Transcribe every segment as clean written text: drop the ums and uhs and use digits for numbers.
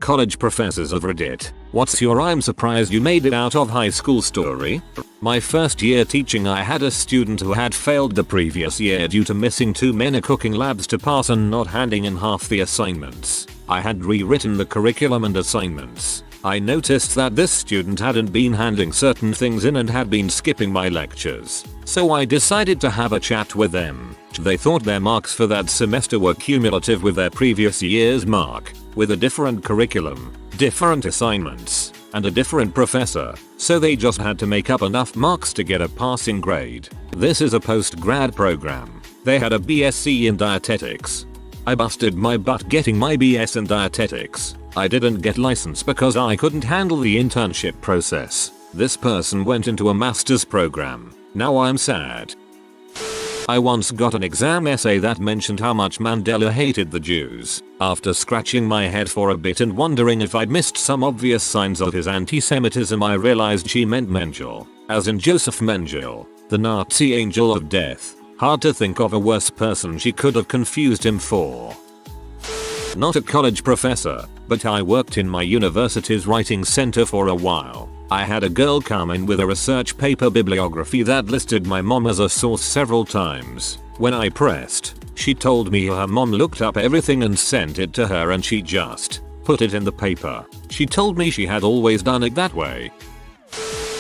college professors of Reddit. What's your "I'm surprised you made it out of high school" story? My first year teaching, I had a student who had failed the previous year due to missing too many cooking labs to pass and not handing in half the assignments. I had rewritten the curriculum and assignments. I noticed that this student hadn't been handing certain things in and had been skipping my lectures. So I decided to have a chat with them. They thought their marks for that semester were cumulative with their previous year's mark, with a different curriculum, different assignments, and a different professor, so they just had to make up enough marks to get a passing grade. This is a post-grad program. They had a BSc in dietetics. I busted my butt getting my BS in dietetics. I didn't get licensed because I couldn't handle the internship process. This person went into a master's program. Now I'm sad. I once got an exam essay that mentioned how much Mandela hated the Jews. After scratching my head for a bit and wondering if I'd missed some obvious signs of his anti-Semitism, I realized she meant Mengele, as in Joseph Mengele, the Nazi angel of death. Hard to think of a worse person she could have confused him for. Not a college professor, but I worked in my university's writing center for a while. I had a girl come in with a research paper bibliography that listed my mom as a source several times. When I pressed, she told me her mom looked up everything and sent it to her and she just put it in the paper. She told me she had always done it that way.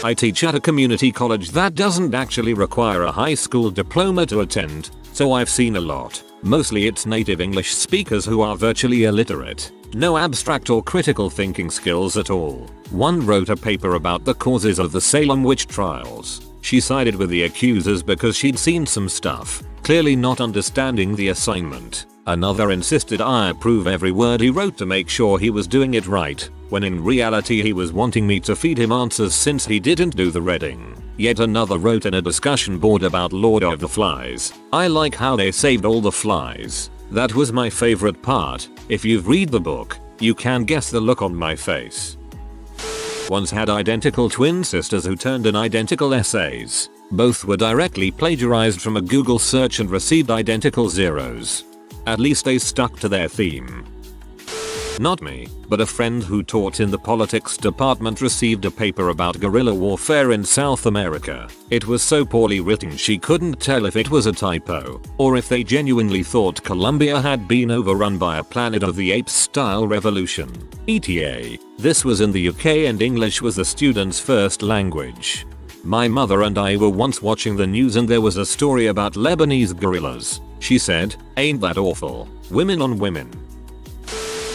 I teach at a community college that doesn't actually require a high school diploma to attend, so I've seen a lot. Mostly it's native English speakers who are virtually illiterate. No abstract or critical thinking skills at all. One wrote a paper about the causes of the Salem witch trials. She sided with the accusers because she'd seen some stuff, clearly not understanding the assignment. Another insisted I approve every word he wrote to make sure he was doing it right, when in reality he was wanting me to feed him answers since he didn't do the reading. Yet another wrote in a discussion board about Lord of the Flies. I like how they saved all the flies. That was my favorite part. If you've read the book, you can guess the look on my face. Once had identical twin sisters who turned in identical essays. Both were directly plagiarized from a Google search and received identical zeros. At least they stuck to their theme. Not me, but a friend who taught in the politics department received a paper about guerrilla warfare in South America. It was so poorly written she couldn't tell if it was a typo, or if they genuinely thought Colombia had been overrun by a Planet of the Apes style revolution. ETA. This was in the UK and English was the student's first language. My mother and I were once watching the news and there was a story about Lebanese guerrillas. She said, "Ain't that awful? Women on women."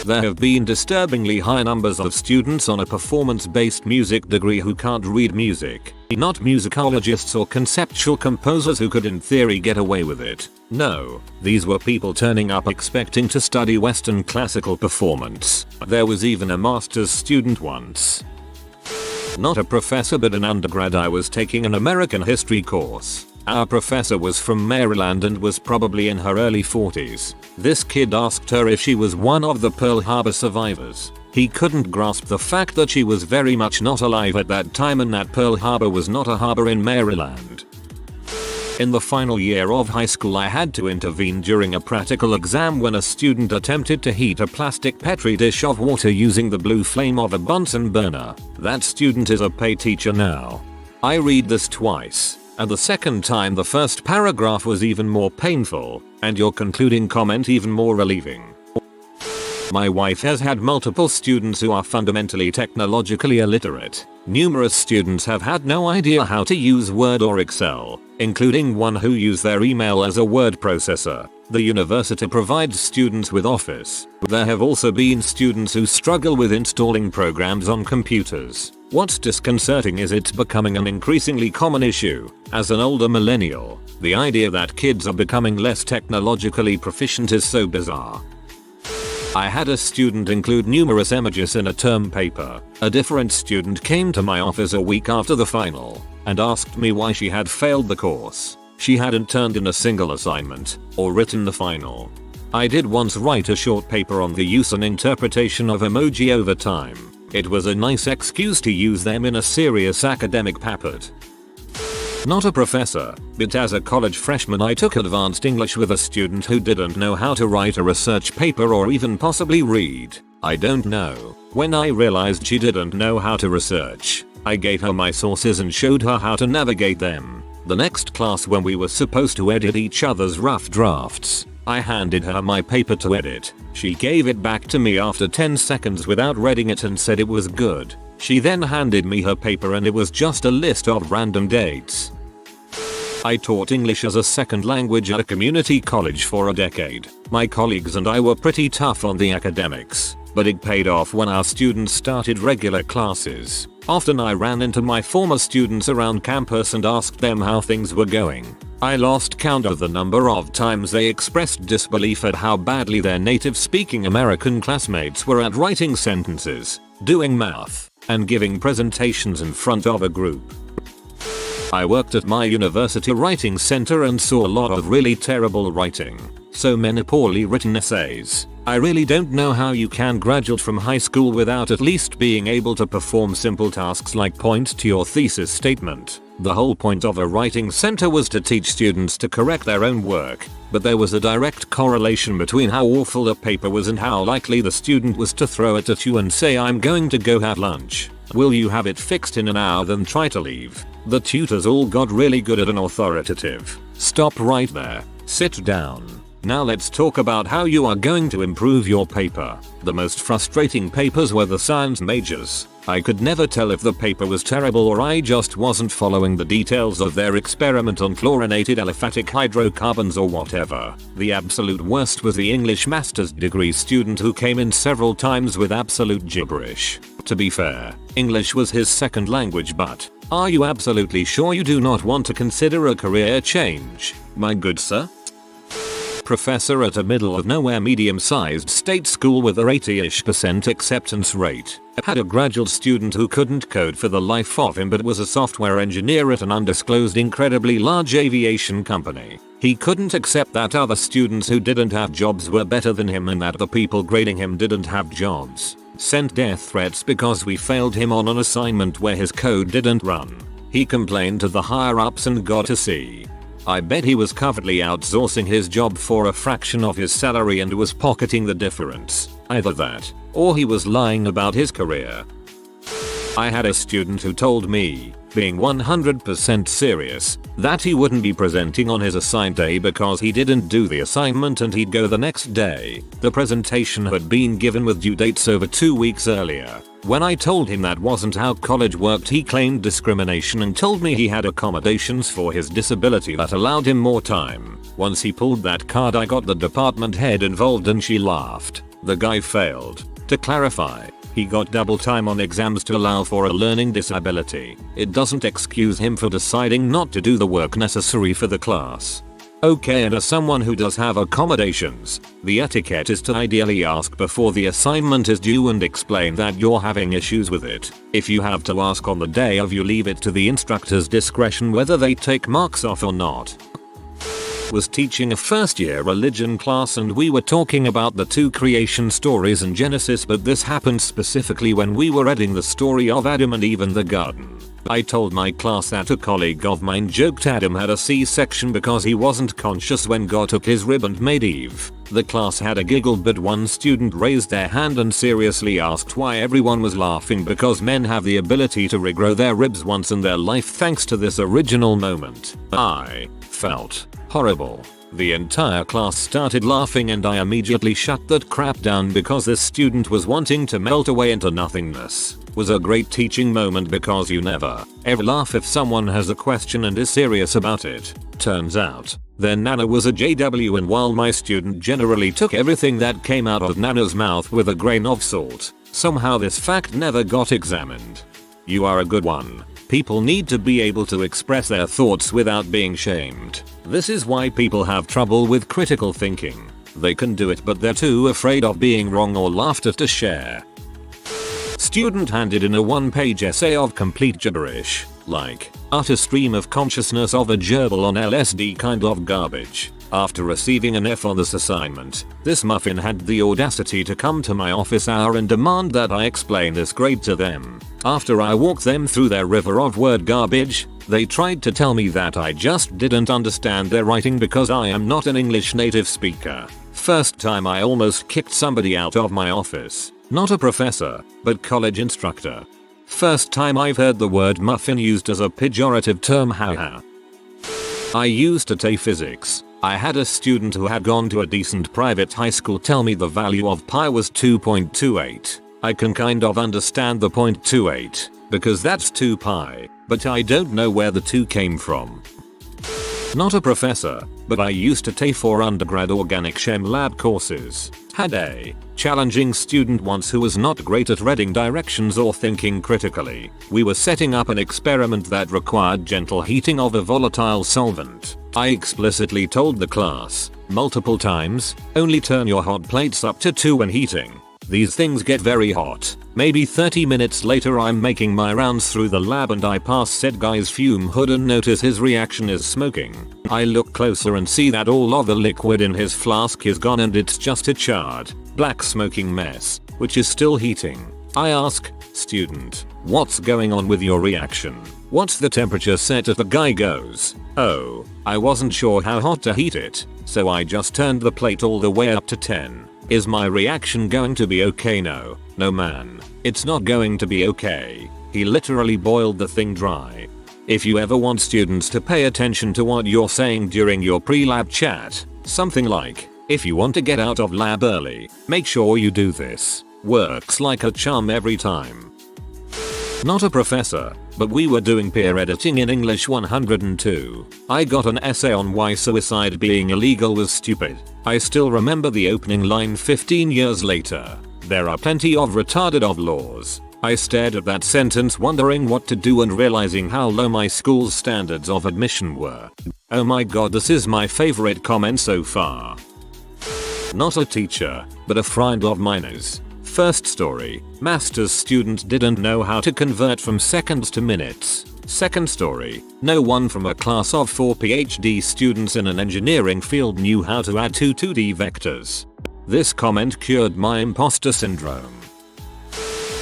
There have been disturbingly high numbers of students on a performance-based music degree who can't read music. Not musicologists or conceptual composers who could in theory get away with it. No, these were people turning up expecting to study Western classical performance. There was even a master's student once. Not a professor but an undergrad. I was taking an American history course. Our professor was from Maryland and was probably in her early 40s. This kid asked her if she was one of the Pearl Harbor survivors. He couldn't grasp the fact that she was very much not alive at that time and that Pearl Harbor was not a harbor in Maryland. In the final year of high school, I had to intervene during a practical exam when a student attempted to heat a plastic petri dish of water using the blue flame of a Bunsen burner. That student is a paid teacher now. I read this twice. And the second time the first paragraph was even more painful, and your concluding comment even more relieving. My wife has had multiple students who are fundamentally technologically illiterate. Numerous students have had no idea how to use Word or Excel, including one who used their email as a word processor. The university provides students with Office. There have also been students who struggle with installing programs on computers. What's disconcerting is it's becoming an increasingly common issue. As an older millennial, the idea that kids are becoming less technologically proficient is so bizarre. I had a student include numerous images in a term paper. A different student came to my office a week after the final and asked me why she had failed the course. She hadn't turned in a single assignment or written the final. I did once write a short paper on the use and interpretation of emoji over time. It was a nice excuse to use them in a serious academic paper. Not a professor, but as a college freshman I took advanced English with a student who didn't know how to write a research paper or even possibly read. I don't know. When I realized she didn't know how to research, I gave her my sources and showed her how to navigate them. The next class, when we were supposed to edit each other's rough drafts, I handed her my paper to edit. She gave it back to me after 10 seconds without reading it and said it was good. She then handed me her paper and it was just a list of random dates. I taught English as a second language at a community college for a decade. My colleagues and I were pretty tough on the academics, but it paid off when our students started regular classes. Often I ran into my former students around campus and asked them how things were going. I lost count of the number of times they expressed disbelief at how badly their native-speaking American classmates were at writing sentences, doing math, and giving presentations in front of a group. I worked at my university writing center and saw a lot of really terrible writing. So many poorly written essays. I really don't know how you can graduate from high school without at least being able to perform simple tasks like point to your thesis statement. The whole point of a writing center was to teach students to correct their own work, but there was a direct correlation between how awful a paper was and how likely the student was to throw it at you and say, "I'm going to go have lunch. Will you have it fixed in an hour?" then try to leave. The tutors all got really good at an authoritative, "Stop right there. Sit down. Now let's talk about how you are going to improve your paper." The most frustrating papers were the science majors. I could never tell if the paper was terrible or I just wasn't following the details of their experiment on chlorinated aliphatic hydrocarbons or whatever. The absolute worst was the English master's degree student who came in several times with absolute gibberish. To be fair, English was his second language, but are you absolutely sure you do not want to consider a career change, my good sir? Professor at a middle of nowhere medium-sized state school with a 80-ish% acceptance rate. Had a graduate student who couldn't code for the life of him but was a software engineer at an undisclosed incredibly large aviation company. He couldn't accept that other students who didn't have jobs were better than him and that the people grading him didn't have jobs. Sent death threats because we failed him on an assignment where his code didn't run. He complained to the higher-ups and got a C. I bet he was covertly outsourcing his job for a fraction of his salary and was pocketing the difference. Either that, or he was lying about his career. I had a student who told me, being 100% serious, that he wouldn't be presenting on his assigned day because he didn't do the assignment and he'd go the next day. The presentation had been given with due dates over 2 weeks earlier. When I told him that wasn't how college worked, he claimed discrimination and told me he had accommodations for his disability that allowed him more time. Once he pulled that card, I got the department head involved and she laughed. The guy failed. To clarify, he got double time on exams to allow for a learning disability. It doesn't excuse him for deciding not to do the work necessary for the class. Okay, and as someone who does have accommodations, the etiquette is to ideally ask before the assignment is due and explain that you're having issues with it. If you have to ask on the day of, you leave it to the instructor's discretion whether they take marks off or not. Was teaching a first-year religion class and we were talking about the 2 creation stories in Genesis, but this happened specifically when we were reading the story of Adam and Eve in the garden. I told my class that a colleague of mine joked Adam had a C-section because he wasn't conscious when God took his rib and made Eve. The class had a giggle, but one student raised their hand and seriously asked why everyone was laughing because men have the ability to regrow their ribs once in their life thanks to this original moment. I felt horrible. The entire class started laughing and I immediately shut that crap down because this student was wanting to melt away into nothingness. Was a great teaching moment because you never ever laugh if someone has a question and is serious about it. Turns out, their nana was a JW, and while my student generally took everything that came out of nana's mouth with a grain of salt, somehow this fact never got examined. You are a good one. People need to be able to express their thoughts without being shamed. This is why people have trouble with critical thinking. They can do it, but they're too afraid of being wrong or laughed at to share. Student handed in a 1-page essay of complete gibberish, like utter stream of consciousness of a gerbil on LSD kind of garbage. After receiving an F on this assignment, this muffin had the audacity to come to my office hour and demand that I explain this grade to them. After I walked them through their river of word garbage, they tried to tell me that I just didn't understand their writing because I am not an English native speaker. First time I almost kicked somebody out of my office. Not a professor, but college instructor. First time I've heard the word muffin used as a pejorative term, haha. I used to take physics. I had a student who had gone to a decent private high school tell me the value of pi was 2.28. I can kind of understand the 0.28, because that's 2 pi, but I don't know where the 2 came from. Not a professor, but I used to take 4 undergrad organic chem lab courses. Had a challenging student once who was not great at reading directions or thinking critically. We were setting up an experiment that required gentle heating of a volatile solvent. I explicitly told the class, multiple times, only turn your hot plates up to 2 when heating. These things get very hot. Maybe 30 minutes later I'm making my rounds through the lab and I pass said guy's fume hood and notice his reaction is smoking. I look closer and see that all of the liquid in his flask is gone and it's just a charred, black smoking mess, which is still heating. I ask, student, what's going on with your reaction? What's the temperature set at? The guy goes, oh, I wasn't sure how hot to heat it, so I just turned the plate all the way up to 10. Is my reaction going to be okay? No man. It's not going to be okay. He literally boiled the thing dry. If you ever want students to pay attention to what you're saying during your pre-lab chat, something like, if you want to get out of lab early, make sure you do this. Works like a charm every time. Not a professor, but we were doing peer editing in English 102. I got an essay on why suicide being illegal was stupid. I still remember the opening line 15 years later. There are plenty of retarded of laws. I stared at that sentence wondering what to do and realizing how low my school's standards of admission were. Oh my god, this is my favorite comment so far. Not a teacher, but a friend of mine's. First story, master's student didn't know how to convert from seconds to minutes. Second story, no one from a class of 4 PhD students in an engineering field knew how to add 2 2D vectors. This comment cured my imposter syndrome.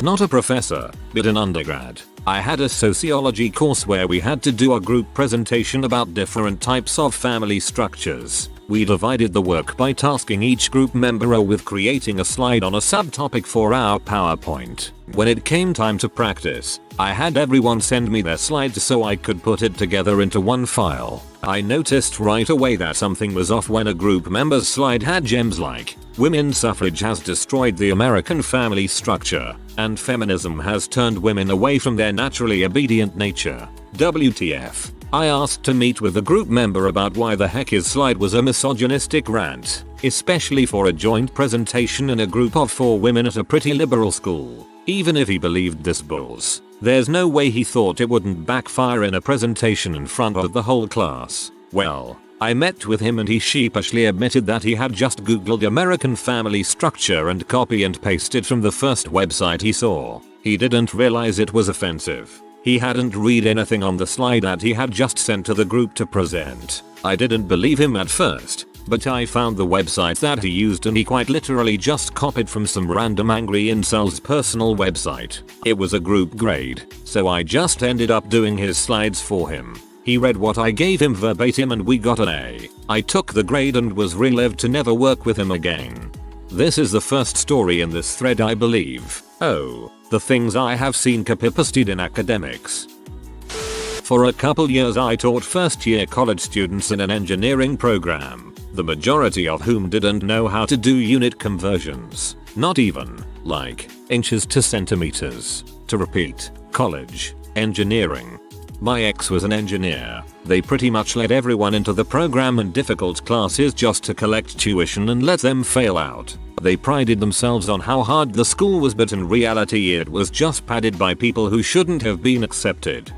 Not a professor, but an undergrad. I had a sociology course where we had to do a group presentation about different types of family structures. We divided the work by tasking each group member with creating a slide on a subtopic for our PowerPoint. When it came time to practice, I had everyone send me their slides so I could put it together into one file. I noticed right away that something was off when a group member's slide had gems like, women's suffrage has destroyed the American family structure, and feminism has turned women away from their naturally obedient nature. WTF. I asked to meet with a group member about why the heck his slide was a misogynistic rant, especially for a joint presentation in a group of 4 women at a pretty liberal school. Even if he believed this bulls, there's no way he thought it wouldn't backfire in a presentation in front of the whole class. Well, I met with him and he sheepishly admitted that he had just googled American family structure and copy and pasted from the first website he saw. He didn't realize it was offensive. He hadn't read anything on the slide that he had just sent to the group to present. I didn't believe him at first, but I found the website that he used and he quite literally just copied from some random angry incel's personal website. It was a group grade, so I just ended up doing his slides for him. He read what I gave him verbatim and we got an A. I took the grade and was relieved to never work with him again. This is the first story in this thread, I believe. Oh, the things I have seen copy-pasted in academics. For a couple years I taught first year college students in an engineering program, the majority of whom didn't know how to do unit conversions. Not even, like, inches to centimeters. To repeat, college, engineering. My ex was an engineer. They pretty much let everyone into the program and difficult classes just to collect tuition and let them fail out. They prided themselves on how hard the school was, but in reality it was just padded by people who shouldn't have been accepted.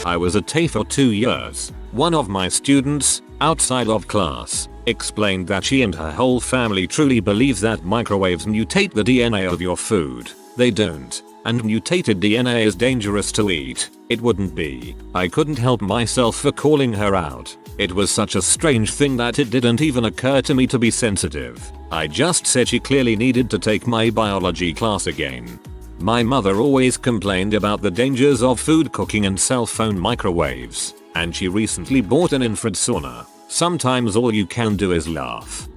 I was at TAFE for 2 years. One of my students, outside of class, explained that she and her whole family truly believe that microwaves mutate the DNA of your food. They don't. And mutated DNA is dangerous to eat. It wouldn't be. I couldn't help myself for calling her out. It was such a strange thing that it didn't even occur to me to be sensitive. I just said she clearly needed to take my biology class again. My mother always complained about the dangers of food cooking and cell phone microwaves, and she recently bought an infrared sauna. Sometimes all you can do is laugh.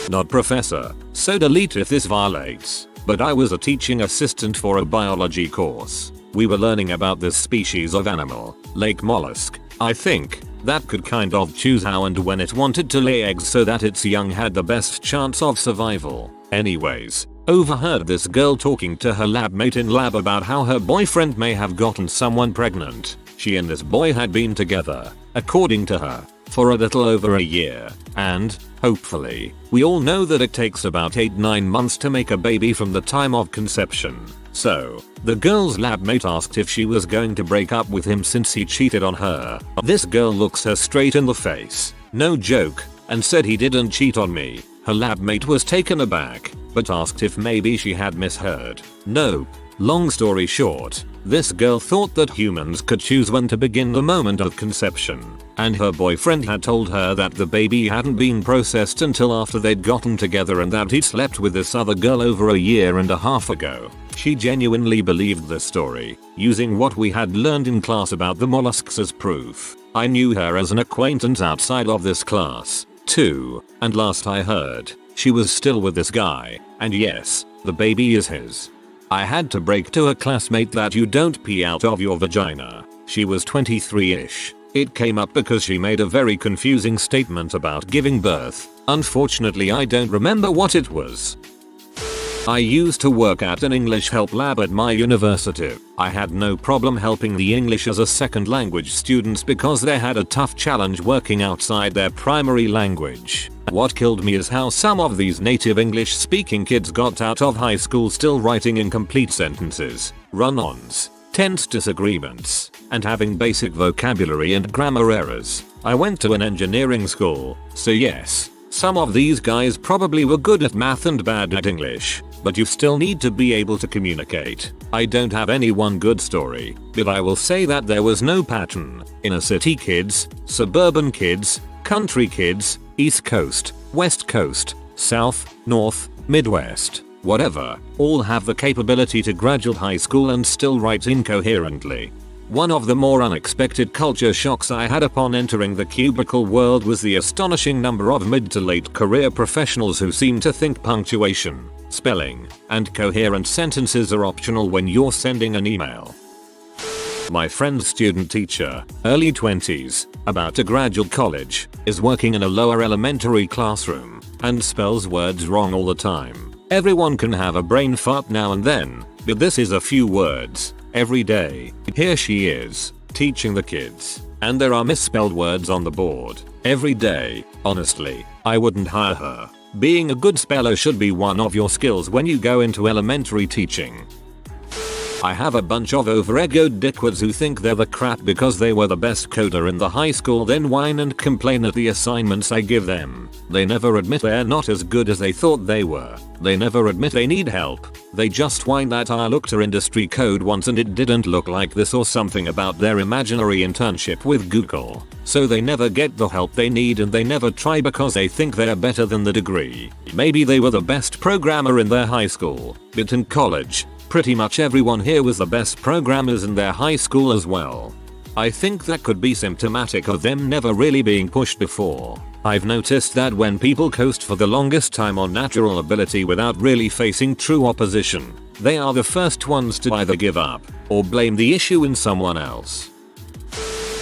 Not professor, so delete if this violates. But I was a teaching assistant for a biology course. We were learning about this species of animal, lake mollusk, I think, that could kind of choose how and when it wanted to lay eggs so that its young had the best chance of survival. Anyways, overheard this girl talking to her lab mate in lab about how her boyfriend may have gotten someone pregnant. She and this boy had been together, according to her, for a little over a year, and, hopefully, we all know that it takes about 8-9 months to make a baby from the time of conception. So, the girl's lab mate asked if she was going to break up with him since he cheated on her. This girl looks her straight in the face, no joke, and said he didn't cheat on me. Her lab mate was taken aback, but asked if maybe she had misheard. Nope. Long story short, this girl thought that humans could choose when to begin the moment of conception, and her boyfriend had told her that the baby hadn't been processed until after they'd gotten together and that he'd slept with this other girl over a year and a half ago. She genuinely believed the story, using what we had learned in class about the mollusks as proof. I knew her as an acquaintance outside of this class, too, and last I heard, she was still with this guy, and yes, the baby is his. I had to break to a classmate that you don't pee out of your vagina. She was 23-ish. It came up because she made a very confusing statement about giving birth. Unfortunately, I don't remember what it was. I used to work at an English help lab at my university. I had no problem helping the English as a second language students because they had a tough challenge working outside their primary language. What killed me is how some of these native English speaking kids got out of high school still writing incomplete sentences, run-ons, tense disagreements, and having basic vocabulary and grammar errors. I went to an engineering school, so yes, some of these guys probably were good at math and bad at English, but you still need to be able to communicate. I don't have any one good story, but I will say that there was no pattern. Inner city kids, suburban kids, country kids, East Coast, West Coast, South, North, Midwest, whatever, all have the capability to graduate high school and still write incoherently. One of the more unexpected culture shocks I had upon entering the cubicle world was the astonishing number of mid to late career professionals who seem to think punctuation, spelling, and coherent sentences are optional when you're sending an email. My friend's student teacher, early 20s, about to graduate college, is working in a lower elementary classroom, and spells words wrong all the time. Everyone can have a brain fart now and then, but this is a few words, every day. Here she is, teaching the kids, and there are misspelled words on the board, every day. Honestly, I wouldn't hire her. Being a good speller should be one of your skills when you go into elementary teaching. I have a bunch of over-egoed dickwads who think they're the crap because they were the best coder in the high school, then whine and complain at the assignments I give them. They never admit they're not as good as they thought they were. They never admit they need help. They just whine that I looked at industry code once and it didn't look like this or something about their imaginary internship with Google. So they never get the help they need and they never try because they think they're better than the degree. Maybe they were the best programmer in their high school, but in college, pretty much everyone here was the best programmers in their high school as well. I think that could be symptomatic of them never really being pushed before. I've noticed that when people coast for the longest time on natural ability without really facing true opposition, they are the first ones to either give up or blame the issue in someone else.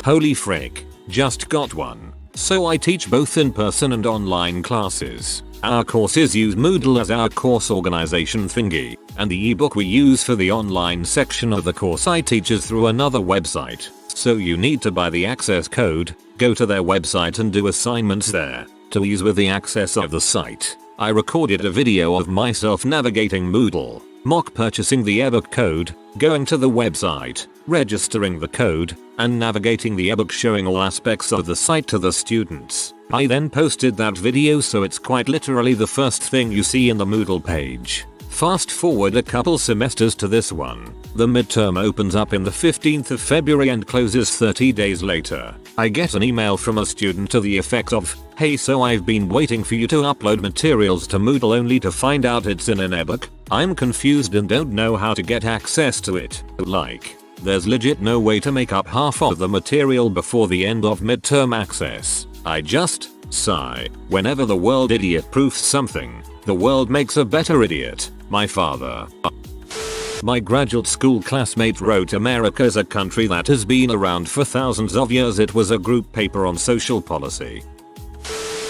Holy frick, just got one. So I teach both in-person and online classes. Our courses use Moodle as our course organization thingy, and the ebook we use for the online section of the course I teach is through another website. So you need to buy the access code, go to their website and do assignments there. To ease with the access of the site, I recorded a video of myself navigating Moodle, mock purchasing the ebook code, going to the website, registering the code, and navigating the ebook showing all aspects of the site to the students. I then posted that video so it's quite literally the first thing you see in the Moodle page. Fast forward a couple semesters to this one. The midterm opens up in the 15th of February and closes 30 days later. I get an email from a student to the effect of, "Hey, so I've been waiting for you to upload materials to Moodle only to find out it's in an ebook. I'm confused and don't know how to get access to it. Like, there's legit no way to make up half of the material before the end of midterm access. I just Sigh. Whenever the world idiot proofs something, the world makes a better idiot. My father. My graduate school classmate wrote America is a country that has been around for thousands of years. It was a group paper on social policy.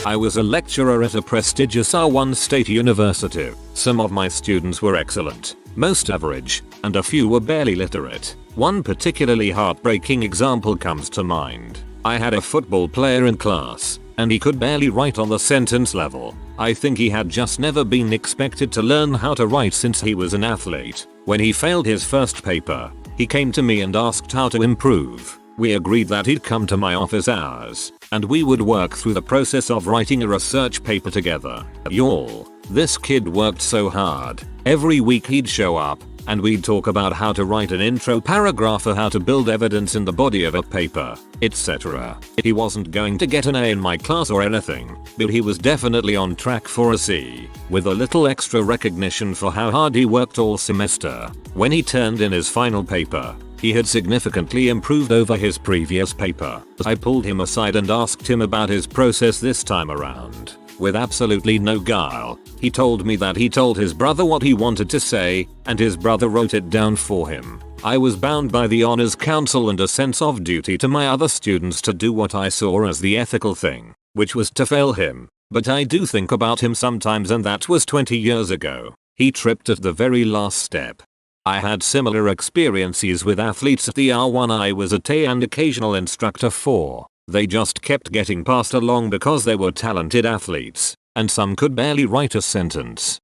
I was a lecturer at a prestigious R1 state university. Some of my students were excellent, most average, and a few were barely literate. One particularly heartbreaking example comes to mind. I had a football player in class, and he could barely write on the sentence level. I think he had just never been expected to learn how to write since he was an athlete. When he failed his first paper, he came to me and asked how to improve. We agreed that he'd come to my office hours, and we would work through the process of writing a research paper together. Y'all, this kid worked so hard. Every week he'd show up, and we'd talk about how to write an intro paragraph or how to build evidence in the body of a paper, etc. He wasn't going to get an A in my class or anything, but he was definitely on track for a C, with a little extra recognition for how hard he worked all semester. When he turned in his final paper, he had significantly improved over his previous paper. I pulled him aside and asked him about his process this time around. With absolutely no guile, he told me that he told his brother what he wanted to say, and his brother wrote it down for him. I was bound by the honors council and a sense of duty to my other students to do what I saw as the ethical thing, which was to fail him. But I do think about him sometimes, and that was 20 years ago. He tripped at the very last step. I had similar experiences with athletes at the R1 I was at and occasional instructor for. They just kept getting passed along because they were talented athletes, and some could barely write a sentence.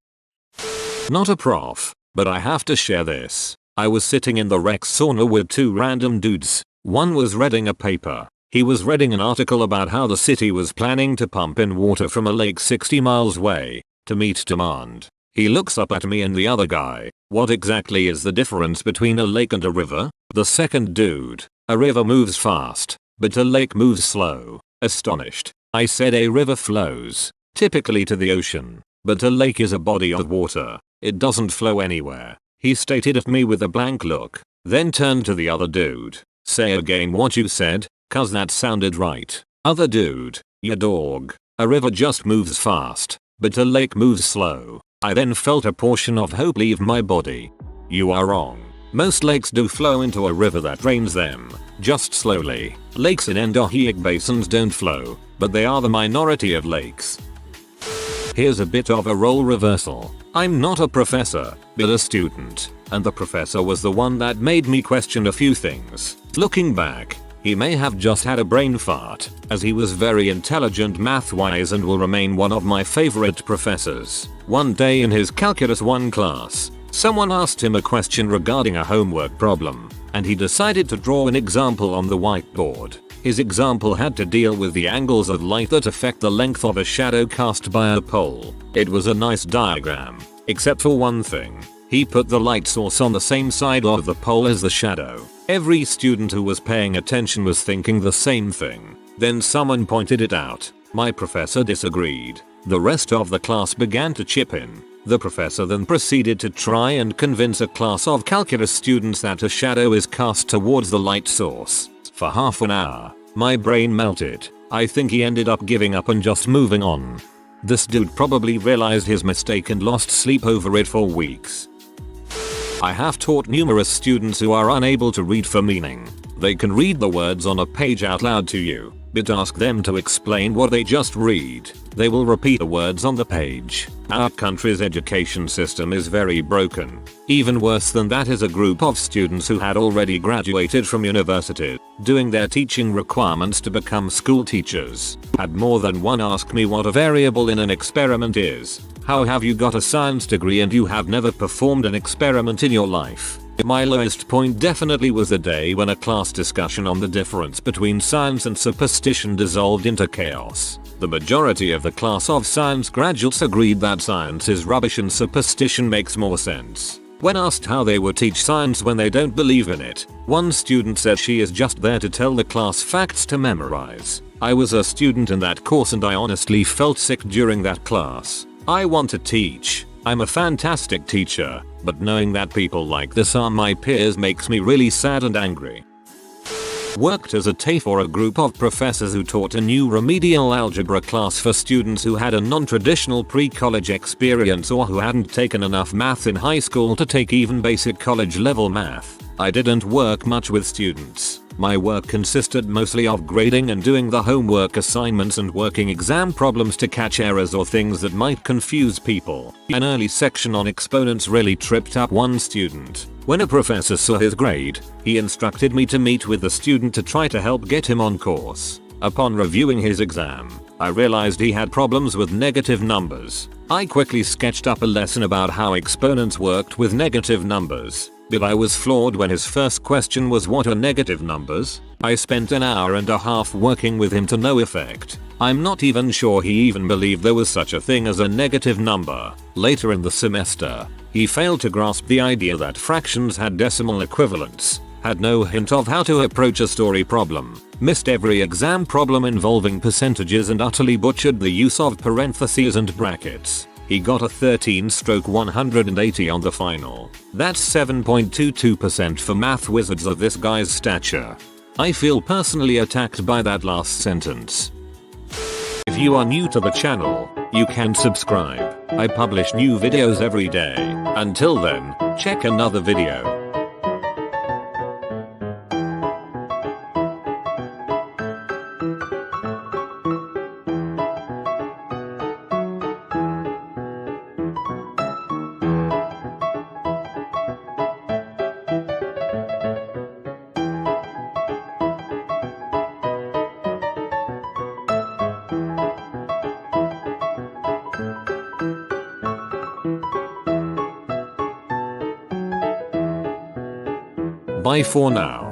Not a prof, but I have to share this. I was sitting in the rec sauna with two random dudes. One was reading a paper. He was reading an article about how the city was planning to pump in water from a lake 60 miles away to meet demand. He looks up at me and the other guy. What exactly is the difference between a lake and a river? The second dude. A river moves fast, but a lake moves slow. Astonished, I said a river flows, typically to the ocean, but a lake is a body of water. It doesn't flow anywhere. He stared at me with a blank look, then turned to the other dude. Say again what you said, cause that sounded right. Other dude, ya dog. A river just moves fast, but a lake moves slow. I then felt a portion of hope leave my body. You are wrong. Most lakes do flow into a river that drains them, just slowly. Lakes in endorheic basins don't flow, but they are the minority of lakes. Here's a bit of a role reversal. I'm not a professor, but a student, and the professor was the one that made me question a few things. Looking back, he may have just had a brain fart, as he was very intelligent math-wise and will remain one of my favorite professors. One day in his Calculus 1 class, someone asked him a question regarding a homework problem, and he decided to draw an example on the whiteboard. His example had to deal with the angles of light that affect the length of a shadow cast by a pole. It was a nice diagram, except for one thing. He put the light source on the same side of the pole as the shadow. Every student who was paying attention was thinking the same thing. Then someone pointed it out. My professor disagreed. The rest of the class began to chip in. The professor then proceeded to try and convince a class of calculus students that a shadow is cast towards the light source. For half an hour, my brain melted. I think he ended up giving up and just moving on. This dude probably realized his mistake and lost sleep over it for weeks. I have taught numerous students who are unable to read for meaning. They can read the words on a page out loud to you, but ask them to explain what they just read. They will repeat the words on the page. Our country's education system is very broken. Even worse than that is a group of students who had already graduated from university, doing their teaching requirements to become school teachers. Had more than one ask me what a variable in an experiment is. How have you got a science degree and you have never performed an experiment in your life? My lowest point definitely was the day when a class discussion on the difference between science and superstition dissolved into chaos. The majority of the class of science graduates agreed that science is rubbish and superstition makes more sense. When asked how they would teach science when they don't believe in it, one student said she is just there to tell the class facts to memorize. I was a student in that course and I honestly felt sick during that class. I want to teach. I'm a fantastic teacher, but knowing that people like this are my peers makes me really sad and angry. Worked as a TAFE for a group of professors who taught a new remedial algebra class for students who had a non-traditional pre-college experience or who hadn't taken enough math in high school to take even basic college level math. I didn't work much with students. My work consisted mostly of grading and doing the homework assignments and working exam problems to catch errors or things that might confuse people. An early section on exponents really tripped up one student. When a professor saw his grade, he instructed me to meet with the student to try to help get him on course. Upon reviewing his exam, I realized he had problems with negative numbers. I quickly sketched up a lesson about how exponents worked with negative numbers. But I was floored when his first question was, what are negative numbers? I spent an hour and a half working with him to no effect. I'm not even sure he even believed there was such a thing as a negative number. Later in the semester, he failed to grasp the idea that fractions had decimal equivalents, had no hint of how to approach a story problem, missed every exam problem involving percentages and utterly butchered the use of parentheses and brackets. He got a 13/180 on the final. That's 7.22% for math wizards of this guy's stature. I feel personally attacked by that last sentence. If you are new to the channel, you can subscribe. I publish new videos every day. Until then, check another video. Bye for now.